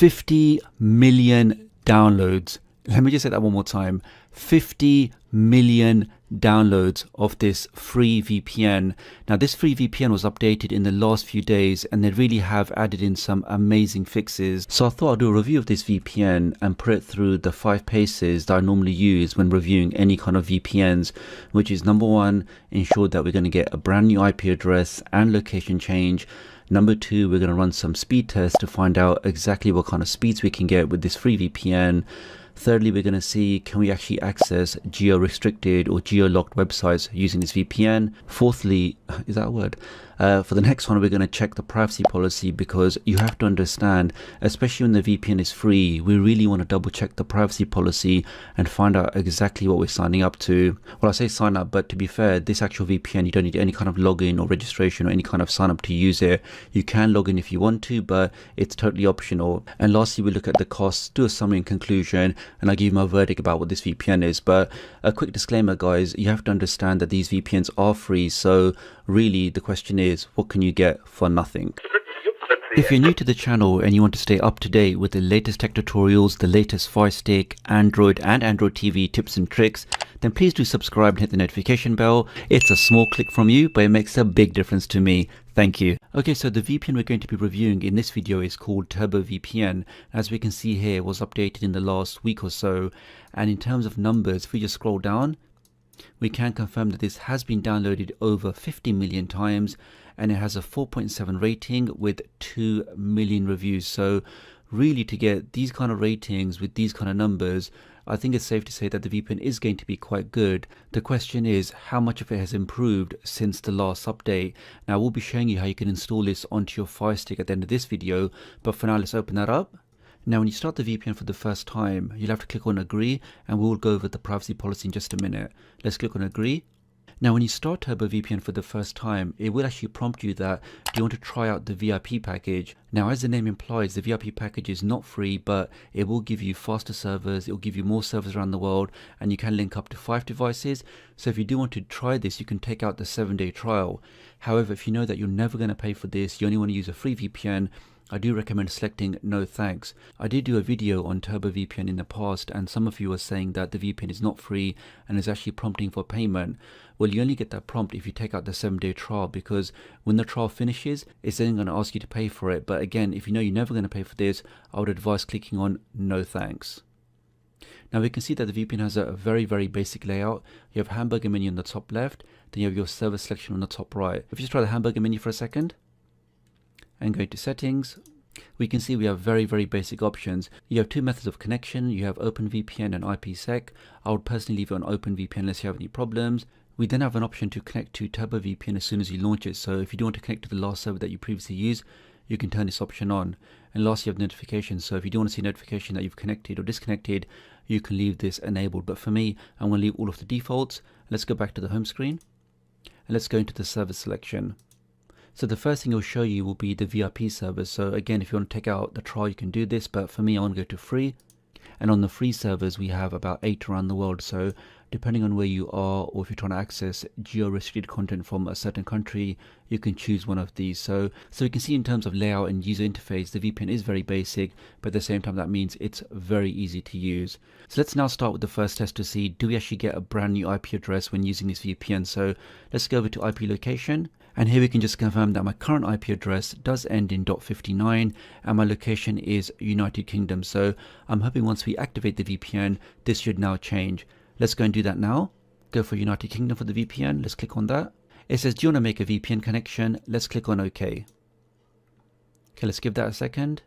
50 million downloads. Let me just say that one more time. 50 million downloads of this free VPN. Now this free VPN was updated in the last few days and they really have added in some amazing fixes. So I thought I'd do a review of this VPN and put it through the 5 paces that I normally use when reviewing any kind of VPNs, which is number 1, ensure that we're going to get a brand new IP address and location change. Number 2, we're going to run some speed tests to find out exactly what kind of speeds we can get with this free VPN. Thirdly, we're going to see, can we actually access geo-restricted or geo-locked websites using this VPN? Fourthly, is that a word? For the next one, we're going to check the privacy policy, because you have to understand, especially when the VPN is free, we really want to double check the privacy policy and find out exactly what we're signing up to. Well, I say sign up, but to be fair, this actual VPN, you don't need any kind of login or registration or any kind of sign up to use it. You can log in if you want to, but it's totally optional. And lastly, we look at the costs, do a summary and conclusion, and I'll give you my verdict about what this VPN is. But a quick disclaimer, guys, you have to understand that these VPNs are free, so really the question is, what can you get for nothing? If you're new to the channel and you want to stay up to date with the latest tech tutorials, the latest FIRESTICK, Android and Android TV tips and tricks, then please do subscribe and hit the notification bell. It's a small click from you, but it makes a big difference to me. Thank you. Okay, so the VPN we're going to be reviewing in this video is called Turbo VPN. As we can see here, it was updated in the last week or so. And in terms of numbers, if we just scroll down, we can confirm that this has been downloaded over 50 million times and it has a 4.7 rating with 2 million reviews. So really, to get these kind of ratings with these kind of numbers, I think it's safe to say that the VPN is going to be quite good. The question is how much of it has improved since the last update. Now we'll be showing you how you can install this onto your FireStick at the end of this video, but for now let's open that up. Now when you start the VPN for the first time, you'll have to click on agree, and we'll go over the privacy policy in just a minute. Let's click on agree. Now when you start Turbo VPN for the first time, it will actually prompt you that, do you want to try out the VIP package? Now as the name implies, the VIP package is not free, but it will give you faster servers, it will give you more servers around the world, and you can link up to 5 devices. So if you do want to try this, you can take out the 7-day trial. However, if you know that you're never going to pay for this, you only want to use a free VPN, I do recommend selecting no thanks. I did do a video on Turbo VPN in the past and some of you were saying that the VPN is not free and is actually prompting for payment. Well, you only get that prompt if you take out the 7-day trial, because when the trial finishes, it's then going to ask you to pay for it. But again, if you know you're never going to pay for this, I would advise clicking on no thanks. Now we can see that the VPN has a very basic layout. You have hamburger menu on the top left, then you have your server selection on the top right. If you just try the hamburger menu for a second, and go to settings, we can see we have very basic options. You have 2 methods of connection. You have OpenVPN and IPsec. I would personally leave it on OpenVPN unless you have any problems. We then have an option to connect to Turbo VPN as soon as you launch it. So if you do want to connect to the last server that you previously used, you can turn this option on. And lastly, you have notifications. So if you do want to see notification that you've connected or disconnected, you can leave this enabled. But for me, I'm going to leave all of the defaults. Let's go back to the home screen and let's go into the server selection. So the first thing it will show you will be the VIP servers. So again, if you want to take out the trial, you can do this, but for me, I want to go to free. And on the free servers, we have about 8 around the world. So depending on where you are, or if you're trying to access geo-restricted content from a certain country, you can choose one of these. So we can see in terms of layout and user interface, the VPN is very basic, but at the same time, that means it's very easy to use. So let's now start with the first test to see, do we actually get a brand new IP address when using this VPN? So let's go over to IP location. And here we can just confirm that my current IP address does end in .59 and my location is United Kingdom. So I'm hoping once we activate the VPN, this should now change. Let's go and do that now. Go for United Kingdom for the VPN. Let's click on that. It says, do you want to make a VPN connection? Let's click on OK. Okay, let's give that a second.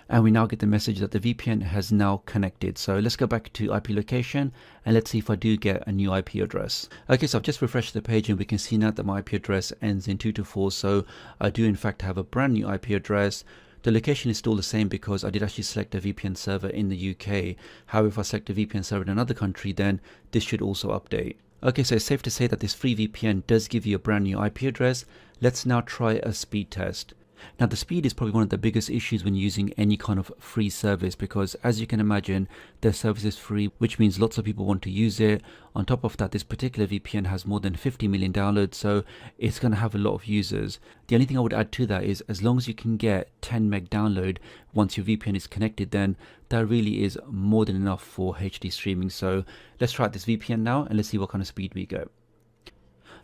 And we now get the message that the VPN has now connected. So let's go back to IP location and let's see if I do get a new IP address. Okay, so I've just refreshed the page and we can see now that my IP address ends in 224. So I do in fact have a brand new IP address. The location is still the same because I did actually select a VPN server in the UK. However, if I select a VPN server in another country, then this should also update. Okay, so it's safe to say that this free VPN does give you a brand new IP address. Let's now try a speed test. Now, the speed is probably one of the biggest issues when using any kind of free service, because as you can imagine, their service is free, which means lots of people want to use it. On top of that, this particular VPN has more than 50 million downloads, so it's going to have a lot of users. The only thing I would add to that is, as long as you can get 10 meg download once your VPN is connected, then that really is more than enough for HD streaming. So let's try out this VPN now and let's see what kind of speed we get.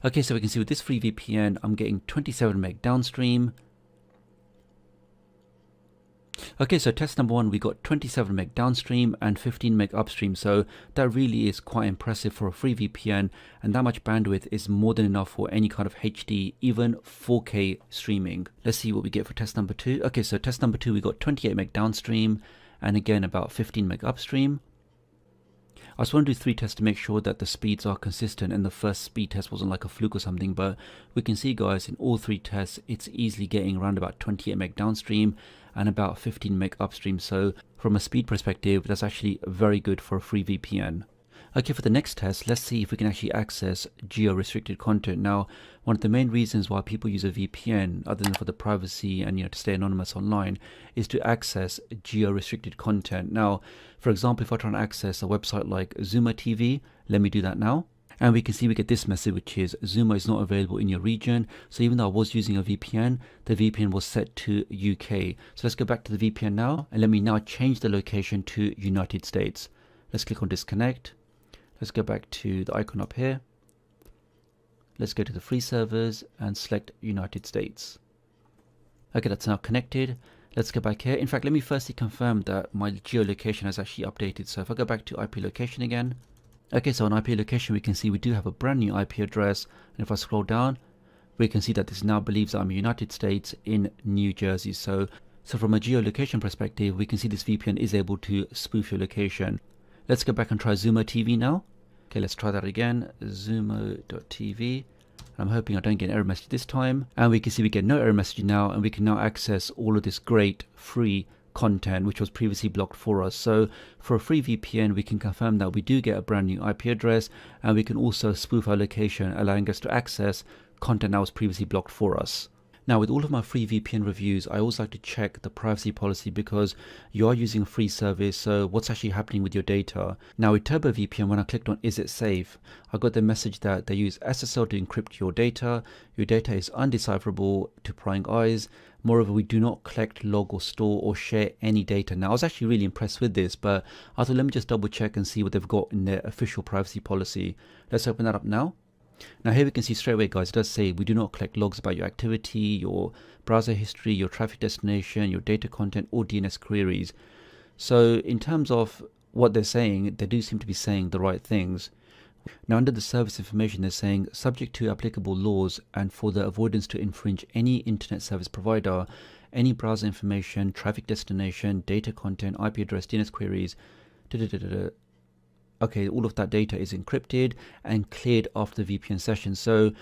Okay, so we can see with this free VPN, I'm getting 27 meg downstream. Okay, so test number one, we got 27 meg downstream and 15 meg upstream. So that really is quite impressive for a free VPN, and that much bandwidth is more than enough for any kind of HD, even 4K streaming. Let's see what we get for test number two. Okay, so test number two, we got 28 meg downstream and again about 15 meg upstream. I just want to do 3 tests to make sure that the speeds are consistent and the first speed test wasn't like a fluke or something, but we can see, guys, in all 3 tests it's easily getting around about 28 meg downstream and about 15 meg upstream. So from a speed perspective, that's actually very good for a free VPN. Okay, for the next test, let's see if we can actually access geo-restricted content. Now, one of the main reasons why people use a VPN, other than for the privacy and to stay anonymous online, is to access geo-restricted content. Now, for example, if I try and access a website like Zuma TV, let me do that now. And we can see we get this message, which is Zuma is not available in your region. So even though I was using a VPN, the VPN was set to UK. So let's go back to the VPN now, and let me now change the location to United States. Let's click on disconnect. Let's go back to the icon up here. Let's go to the free servers and select United States. Okay, that's now connected. Let's go back here. In fact, let me firstly confirm that my geolocation has actually updated. So if I go back to IP location again. Okay, so on IP location, we can see we do have a brand new IP address. And if I scroll down, we can see that this now believes I'm in the United States in New Jersey. So from a geolocation perspective, we can see this VPN is able to spoof your location. Let's go back and try Zuma TV now. Okay, let's try that again, Zuma.tv. I'm hoping I don't get an error message this time. And we can see we get no error message now, and we can now access all of this great free content which was previously blocked for us. So for a free VPN, we can confirm that we do get a brand new IP address, and we can also spoof our location, allowing us to access content that was previously blocked for us. Now, with all of my free VPN reviews, I always like to check the privacy policy, because you are using a free service, so what's actually happening with your data. Now with Turbo VPN, when I clicked on is it safe, I got the message that they use SSL to encrypt your data is undecipherable to prying eyes. Moreover, we do not collect, log or store or share any data. Now I was actually really impressed with this, but I thought let me just double check and see what they've got in their official privacy policy. Let's open that up now. Now here we can see straight away, guys, it does say we do not collect logs about your activity, your browser history, your traffic destination, your data content, or DNS queries. So in terms of what they're saying, they do seem to be saying the right things. Now under the service information, they're saying subject to applicable laws and for the avoidance to infringe any internet service provider, any browser information, traffic destination, data content, IP address, DNS queries, okay, all of that data is encrypted and cleared after the VPN session. So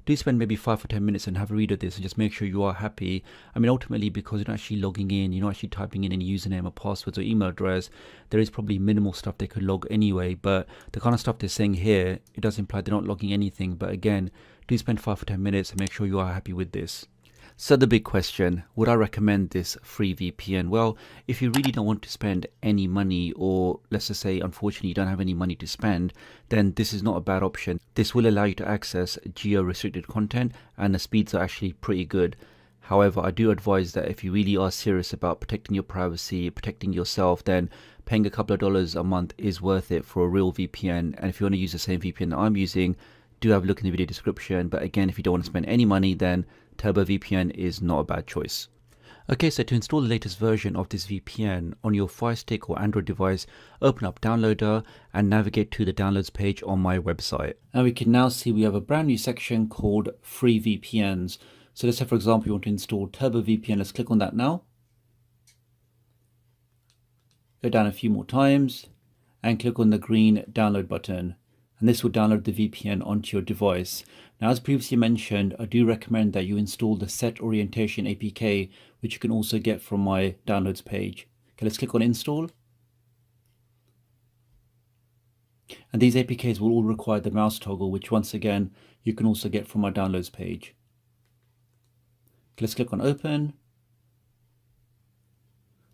do spend maybe 5 or 10 minutes and have a read of this and just make sure you are happy. I mean, ultimately, because you're not actually logging in, you're not actually typing in any username or passwords or email address, there is probably minimal stuff they could log anyway. But the kind of stuff they're saying here, it does imply they're not logging anything. But again, do spend 5 or 10 minutes and make sure you are happy with this. So the big question, would I recommend this free VPN? Well, if you really don't want to spend any money, or let's just say unfortunately you don't have any money to spend, then this is not a bad option. This will allow you to access geo-restricted content, and the speeds are actually pretty good. However, I do advise that if you really are serious about protecting your privacy, protecting yourself, then paying a couple of dollars a month is worth it for a real VPN. And if you want to use the same VPN that I'm using, do have a look in the video description. But again, if you don't want to spend any money, then Turbo VPN is not a bad choice. Okay, so to install the latest version of this VPN on your Fire Stick or Android device, open up Downloader and navigate to the downloads page on my website. And we can now see we have a brand new section called Free VPNs. So let's say, for example, you want to install Turbo VPN. Let's click on that now. Go down a few more times and click on the green download button. And this will download the VPN onto your device. Now, as previously mentioned, I do recommend that you install the Set Orientation APK, which you can also get from my downloads page. Okay, let's click on install. And these APKs will all require the mouse toggle, which once again, you can also get from my downloads page. Let's click on open.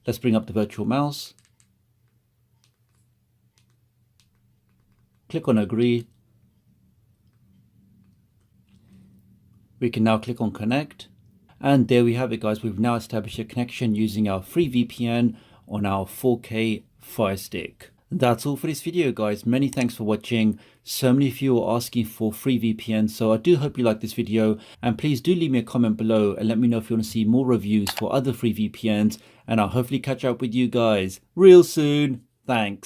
Let's bring up the virtual mouse. Click on agree. We can now click on connect. And there we have it, guys. We've now established a connection using our free VPN on our 4K Fire Stick. That's all for this video, guys. Many thanks for watching. So many of you are asking for free VPN, so I do hope you like this video, and please do leave me a comment below and let me know if you want to see more reviews for other free VPNs, and I'll hopefully catch up with you guys real soon. Thanks.